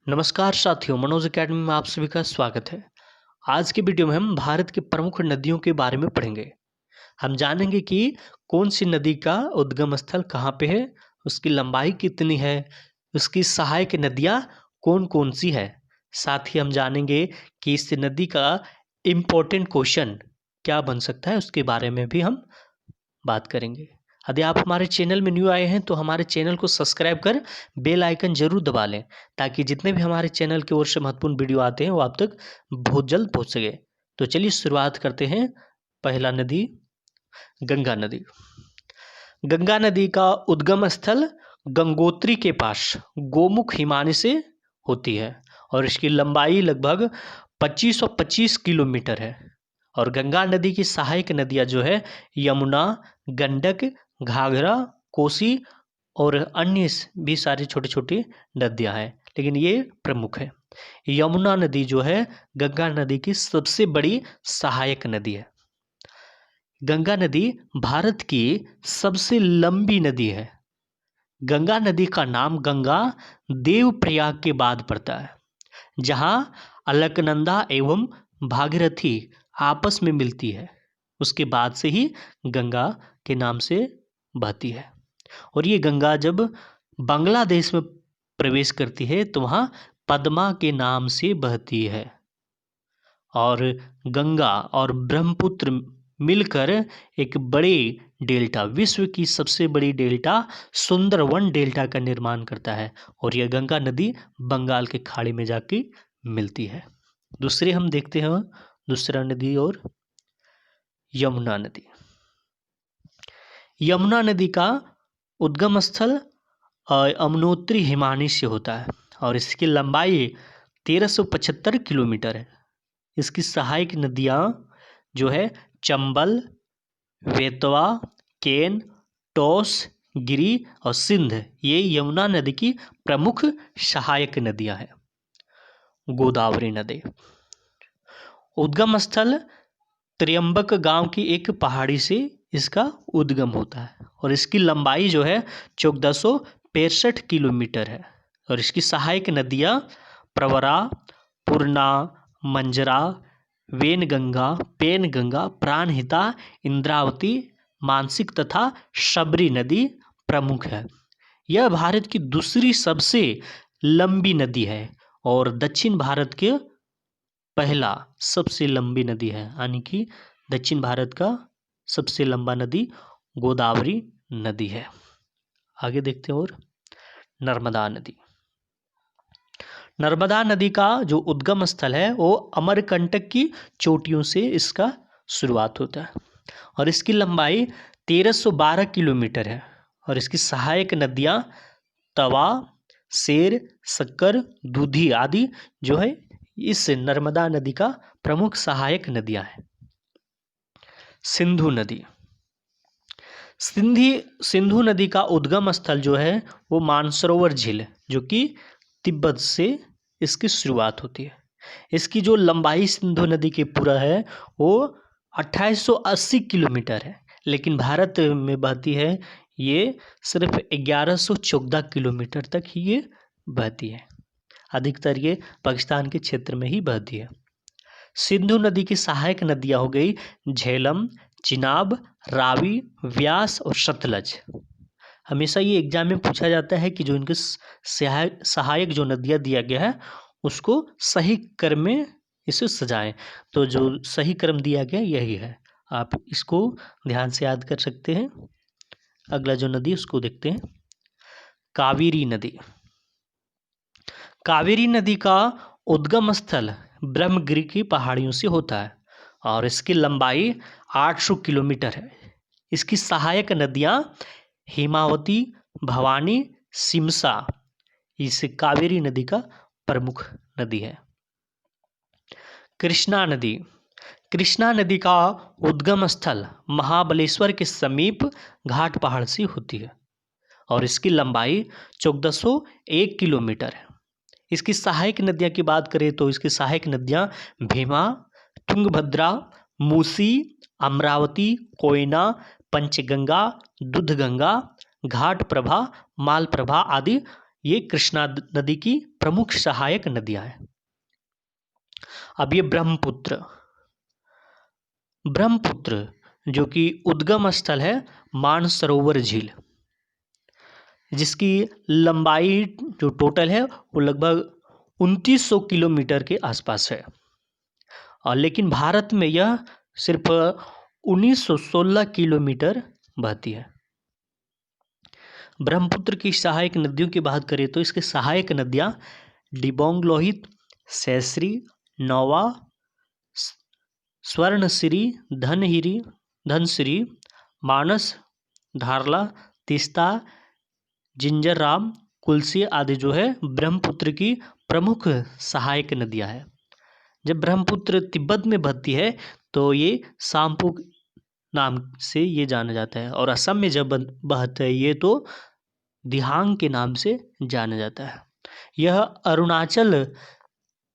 नमस्कार साथियों, मनोज एकेडमी में आप सभी का स्वागत है। आज की वीडियो में हम भारत की प्रमुख नदियों के बारे में पढ़ेंगे। हम जानेंगे कि कौन सी नदी का उद्गम स्थल कहाँ पे है, उसकी लंबाई कितनी है, उसकी सहायक नदियाँ कौन-कौन सी है। साथ ही हम जानेंगे कि इस नदी का इम्पोर्टेंट क्वेश्चन क्या बन सकता है, उसके बारे में भी हम बात करेंगे। यदि आप हमारे चैनल में न्यू आए हैं तो हमारे चैनल को सब्सक्राइब कर बेल आइकन जरूर दबा लें, ताकि जितने भी हमारे चैनल की ओर से महत्वपूर्ण वीडियो आते हैं वो आप तक बहुत जल्द पहुंच सके। तो चलिए शुरुआत करते हैं। पहला नदी गंगा नदी। गंगा नदी का उद्गम स्थल गंगोत्री के पास गोमुख हिमानी से होती है और इसकी लंबाई लगभग 2525 किलोमीटर है। और गंगा नदी की सहायक नदियाँ जो है यमुना, गंडक, घाघरा, कोसी और अन्य भी सारी छोटी छोटी नदियाँ हैं, लेकिन ये प्रमुख है। यमुना नदी जो है गंगा नदी की सबसे बड़ी सहायक नदी है। गंगा नदी भारत की सबसे लंबी नदी है। गंगा नदी का नाम गंगा देवप्रयाग के बाद पड़ता है, जहाँ अलकनंदा एवं भागीरथी आपस में मिलती है। उसके बाद से ही गंगा के नाम से बहती है। और ये गंगा जब बांग्लादेश में प्रवेश करती है तो वहाँ पद्मा के नाम से बहती है। और गंगा और ब्रह्मपुत्र मिलकर एक बड़े डेल्टा, विश्व की सबसे बड़ी डेल्टा सुंदरवन डेल्टा का निर्माण करता है। और यह गंगा नदी बंगाल के खाड़ी में जाके मिलती है। दूसरे हम देखते हैं दूसरा नदी और यमुना नदी। यमुना नदी का उद्गम स्थल यमुनोत्री हिमानी से होता है और इसकी लंबाई 1375 किलोमीटर है। इसकी सहायक नदियाँ जो है चंबल, बेतवा, केन, टोस, गिरी और सिंध, ये यमुना नदी की प्रमुख सहायक नदियाँ हैं। गोदावरी नदी। उद्गम स्थल त्र्यंबक गांव की एक पहाड़ी से इसका उद्गम होता है और इसकी लंबाई जो है 1465 किलोमीटर है। और इसकी सहायक नदियाँ प्रवरा, पूर्णा, मंजरा, वेनगंगा, पेनगंगा, प्राणहिता, इंद्रावती, मानसिक तथा शबरी नदी प्रमुख है। यह भारत की दूसरी सबसे लंबी नदी है और दक्षिण भारत के पहला सबसे लंबी नदी है, यानी कि दक्षिण भारत का सबसे लंबा नदी गोदावरी नदी है। आगे देखते हैं और नर्मदा नदी। नर्मदा नदी का जो उद्गम स्थल है वो अमरकंटक की चोटियों से इसका शुरुआत होता है और इसकी लंबाई 1312 किलोमीटर है। और इसकी सहायक नदियाँ तवा, शेर, शक्कर, दूधी आदि जो है इस नर्मदा नदी का प्रमुख सहायक नदियाँ हैं। सिंधु नदी। सिंधु नदी का उद्गम स्थल जो है वो मानसरोवर झील, जो कि तिब्बत से इसकी शुरुआत होती है। इसकी जो लंबाई सिंधु नदी की पूरा है वो 2880 किलोमीटर है, लेकिन भारत में बहती है ये सिर्फ 1114 किलोमीटर तक ही ये बहती है। अधिकतर ये पाकिस्तान के क्षेत्र में ही बहती है। सिंधु नदी की सहायक नदियाँ हो गई झेलम, चिनाब, रावी, व्यास और सतलज। हमेशा ये एग्जाम में पूछा जाता है कि जो इनके सहायक जो नदियाँ दिया गया है उसको सही क्रम में इसे सजाएं। तो जो सही क्रम दिया गया यही है, आप इसको ध्यान से याद कर सकते हैं। अगला जो नदी उसको देखते हैं, कावेरी नदी। कावेरी नदी का उद्गम स्थल ब्रह्मगिरी की पहाड़ियों से होता है और इसकी लंबाई 800 किलोमीटर है। इसकी सहायक नदियाँ हेमावती, भवानी, सिमसा, इस कावेरी नदी का प्रमुख नदी है। कृष्णा नदी। कृष्णा नदी का उद्गम स्थल महाबलेश्वर के समीप घाट पहाड़ से होती है और इसकी लंबाई 1401 किलोमीटर है। इसकी सहायक नदियाँ की बात करें तो इसकी सहायक नदियाँ भीमा, तुंगभद्रा, मूसी, अमरावती, कोयना, पंचगंगा, दूधगंगा, घाट प्रभा, मालप्रभा आदि ये कृष्णा नदी की प्रमुख सहायक नदियां हैं। अब ये ब्रह्मपुत्र, ब्रह्मपुत्र जो कि उद्गम स्थल है मानसरोवर झील, जिसकी लंबाई जो टोटल है वो लगभग 2900 किलोमीटर के आसपास है, और लेकिन भारत में यह सिर्फ 1916 किलोमीटर बहती है। ब्रह्मपुत्र की सहायक नदियों की बात करें तो इसके सहायक नदियां डिबोंग लोहित, सैश्री, नौवा, स्वर्णश्री, धनश्री, मानस, धारला, तीस्ता, जिंजरराम, कुल्सी आदि जो है ब्रह्मपुत्र की प्रमुख सहायक नदियां हैं। जब ब्रह्मपुत्र तिब्बत में बहती है तो ये सामपुक नाम से ये जाना जाता है, और असम में जब बहता है ये तो दिहांग के नाम से जाना जाता है। यह अरुणाचल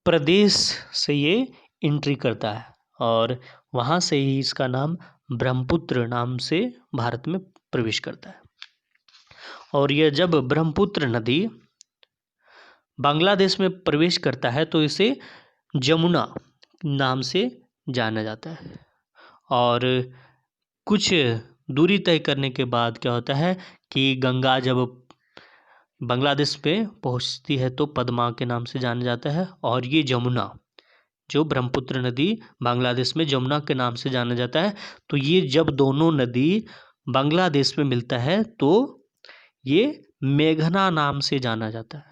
प्रदेश से ये एंट्री करता है और वहाँ से ही इसका नाम ब्रह्मपुत्र नाम से भारत में प्रवेश करता है। और यह जब ब्रह्मपुत्र नदी बांग्लादेश में प्रवेश करता है तो इसे जमुना नाम से जाना जाता है, और कुछ दूरी तय करने के बाद क्या होता है कि गंगा जब बांग्लादेश पे पहुंचती है तो पद्मा के नाम से जाना जाता है, और ये जमुना जो ब्रह्मपुत्र नदी बांग्लादेश में जमुना के नाम से जाना जाता है। तो ये जब दोनों नदी बांग्लादेश में मिलता है तो ये मेघना नाम से जाना जाता है,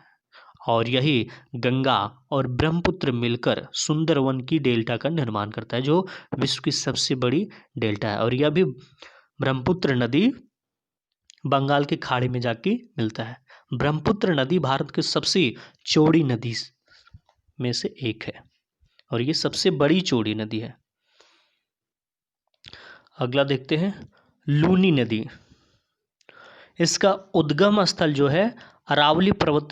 और यही गंगा और ब्रह्मपुत्र मिलकर सुंदरवन की डेल्टा का निर्माण करता है, जो विश्व की सबसे बड़ी डेल्टा है। और यह भी ब्रह्मपुत्र नदी बंगाल की खाड़ी में जाके मिलता है। ब्रह्मपुत्र नदी भारत की सबसे चौड़ी नदी में से एक है, और ये सबसे बड़ी चौड़ी नदी है। अगला देखते हैं लूनी नदी। इसका उद्गम स्थल जो है अरावली पर्वत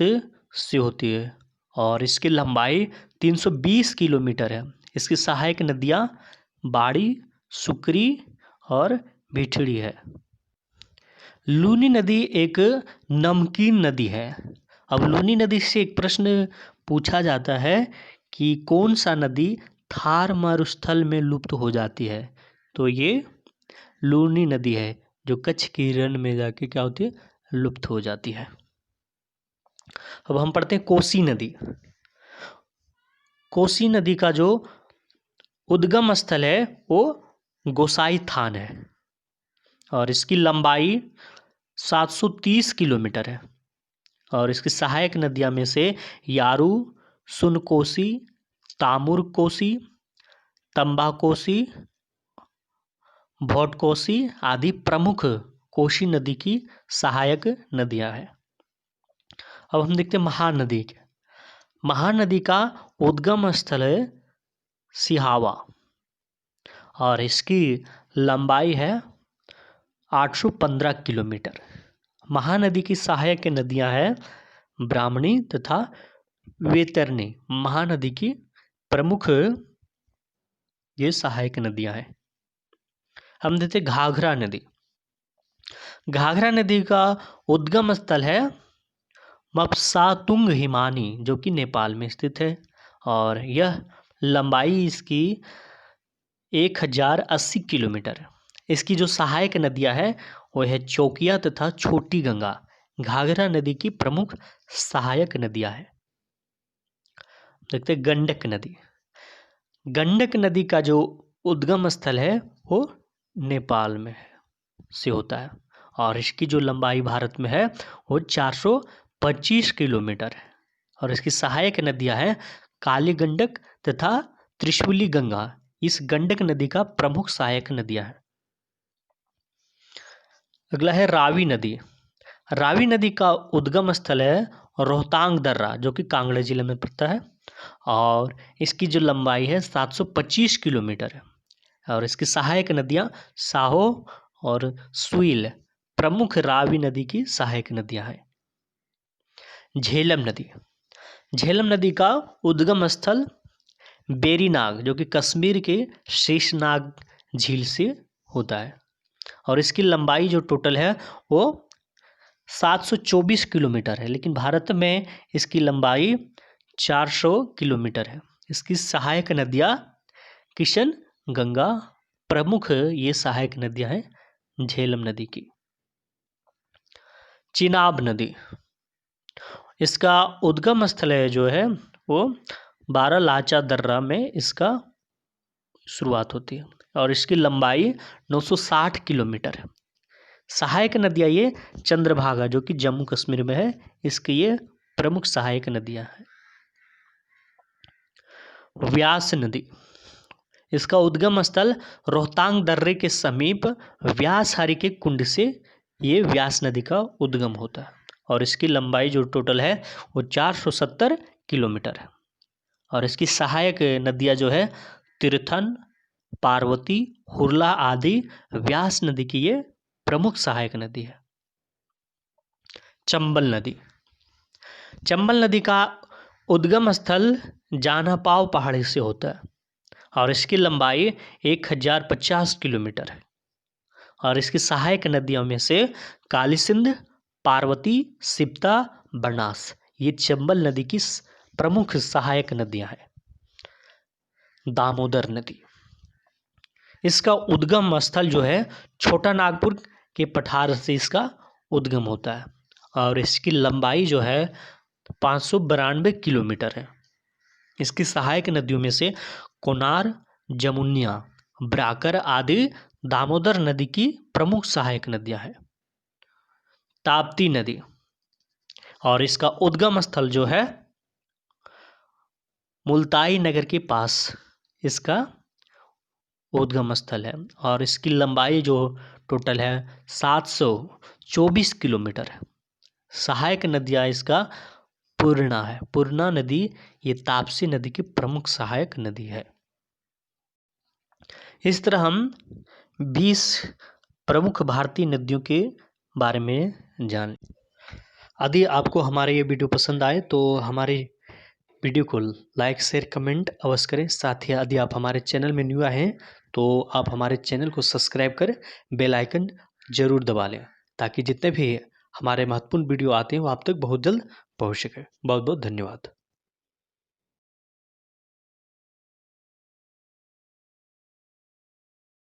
से होती है, और इसकी लंबाई 320 किलोमीटर है। इसकी सहायक नदियाँ बाड़ी, सुकरी और भिठड़ी है। लूनी नदी एक नमकीन नदी है। अब लूनी नदी से एक प्रश्न पूछा जाता है कि कौन सा नदी थार मरुस्थल में लुप्त हो जाती है, तो ये लूनी नदी है जो कच्छ की रण में जाके क्या होती है, लुप्त हो जाती है। अब हम पढ़ते हैं कोसी नदी। कोसी नदी का जो उद्गम स्थल है वो गोसाई थान है, और इसकी लंबाई 730 किलोमीटर है, और इसकी सहायक नदियां में से यारू, सुनकोसी, तामुर कोसी, तंबा कोसी, भोटकोसी आदि प्रमुख कोसी नदी की सहायक नदियां हैं। अब हम देखते हैं महानदी। महानदी का उद्गम स्थल है सिहावा, और इसकी लंबाई है 815 किलोमीटर। महानदी की सहायक नदियां हैं ब्राह्मणी तथा वैतरणी। महानदी की प्रमुख ये सहायक नदियां हैं। हम देखते घाघरा नदी। घाघरा नदी का उद्गम स्थल है मपसातुंग हिमानी, जो कि नेपाल में स्थित है, और यह लंबाई इसकी 1080 किलोमीटर है। इसकी जो सहायक नदियां हैं वो है चौकिया तथा छोटी गंगा। घाघरा नदी की प्रमुख सहायक नदियां हैं। देखते गंडक नदी। गंडक नदी का जो उद्गम स्थल है वो नेपाल में से होता है, और इसकी जो लंबाई भारत में है वो 425 किलोमीटर है, और इसकी सहायक नदियां हैं काली गंडक तथा त्रिशूली गंगा। इस गंडक नदी का प्रमुख सहायक नदियां हैं। अगला है रावी नदी। रावी नदी का उद्गम स्थल है रोहतांग दर्रा, जो कि कांगड़ा जिले में पड़ता है, और इसकी जो लंबाई है 725 किलोमीटर है, और इसकी सहायक नदियां साहो और सुईल प्रमुख रावी नदी की सहायक नदियां हैं। झेलम नदी। झेलम नदी का उद्गम स्थल बेरीनाग, जो कि कश्मीर के शेषनाग झील से होता है, और इसकी लंबाई जो टोटल है वो 724 किलोमीटर है, लेकिन भारत में इसकी लंबाई 400 किलोमीटर है। इसकी सहायक नदियाँ किशन, गंगा प्रमुख ये सहायक नदियाँ हैं झेलम नदी की। चिनाब नदी, इसका उद्गम स्थल है जो है वो बारालाचा दर्रा में इसका शुरुआत होती है और इसकी लंबाई 960 किलोमीटर है। सहायक नदियाँ ये चंद्रभागा जो कि जम्मू कश्मीर में है, इसकी ये प्रमुख सहायक नदियाँ हैं। व्यास नदी, इसका उद्गम स्थल रोहतांग दर्रे के समीप व्यास हरि के कुंड से ये व्यास नदी का उद्गम होता है और इसकी लंबाई जो टोटल है वो 470 किलोमीटर है। और इसकी सहायक नदियाँ जो है तीर्थन, पार्वती, हुरला आदि व्यास नदी की ये प्रमुख सहायक नदी है। चंबल नदी, चंबल नदी का उद्गम स्थल जानापाव पहाड़ी से होता है और इसकी लंबाई 1050 किलोमीटर है। और इसकी सहायक नदियों में से काली सिंध, पार्वती, सिप्ता, बनास ये चंबल नदी की प्रमुख सहायक नदियां हैं। दामोदर नदी, इसका उद्गम स्थल जो है छोटा नागपुर के पठार से इसका उद्गम होता है और इसकी लंबाई जो है 592 किलोमीटर है। इसकी सहायक नदियों में से कोनार, जमुनिया, ब्राकर आदि दामोदर नदी की प्रमुख सहायक नदियां हैं। ताप्ती नदी, और इसका उद्गम स्थल जो है मुल्ताई नगर के पास इसका उद्गम स्थल है और इसकी लंबाई जो टोटल है 724 किलोमीटर है। सहायक नदियाँ इसका पूर्णा है, पूर्णा नदी ये ताप्ती नदी की प्रमुख सहायक नदी है। इस तरह हम 20 प्रमुख भारतीय नदियों के बारे में जान। यदि आपको हमारे ये वीडियो पसंद आए तो हमारे वीडियो को लाइक, शेयर, कमेंट अवश्य करें। साथ ही यदि आप हमारे चैनल में न्यू आए हैं तो आप हमारे चैनल को सब्सक्राइब कर बेल आइकन जरूर दबा लें ताकि जितने भी हमारे महत्वपूर्ण वीडियो आते हैं वो आप तक बहुत जल्द पहुंच सके। बहुत बहुत धन्यवाद।